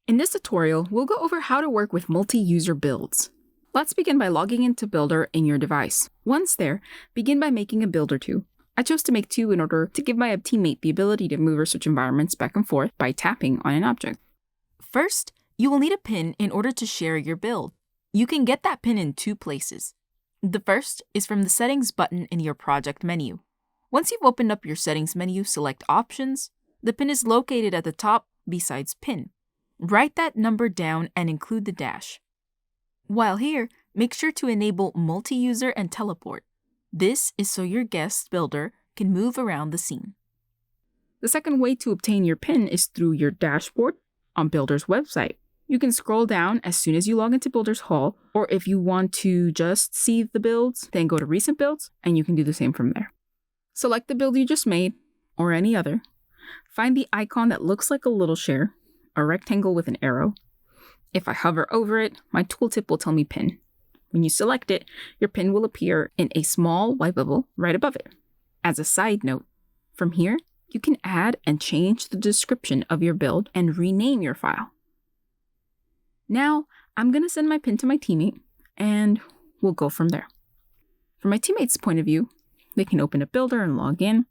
In this tutorial, we'll go over how to work with multi-user builds. Let's begin by logging into Byldr in your device. Once there, begin by making a build or two. I chose to make 2 in order to give my teammate the ability to move or switch environments back and forth by tapping on an object. First, you will need a pin in order to share your build. You can get that pin in 2 places. The first is from the Settings button in your project menu. Once you've opened up your Settings menu, select Options. The pin is located at the top besides Pin. Write that number down and include the dash. While here, make sure to enable multi-user and teleport. This is so your guest Byldr can move around the scene. The second way to obtain your pin is through your dashboard on Byldr's website. You can scroll down as soon as you log into Byldr's Hall, or if you want to just see the builds, then go to Recent Builds, and you can do the same from there. Select the build you just made, or any other. Find the icon that looks like a little share, a rectangle with an arrow. If I hover over it, my tooltip will tell me pin. When you select it, your pin will appear in a small white bubble right above it. As a side note, from here, you can add and change the description of your build and rename your file. Now, I'm going to send my pin to my teammate, and we'll go from there. From my teammate's point of view, they can open up Byldr and log in,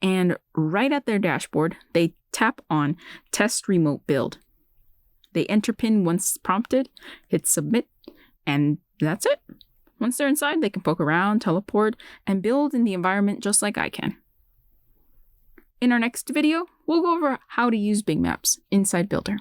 and right at their dashboard, they tap on Test Remote Build. They enter pin once prompted, hit Submit, and that's it. Once they're inside, they can poke around, teleport, and build in the environment just like I can. In our next video, we'll go over how to use Big Maps inside Byldr.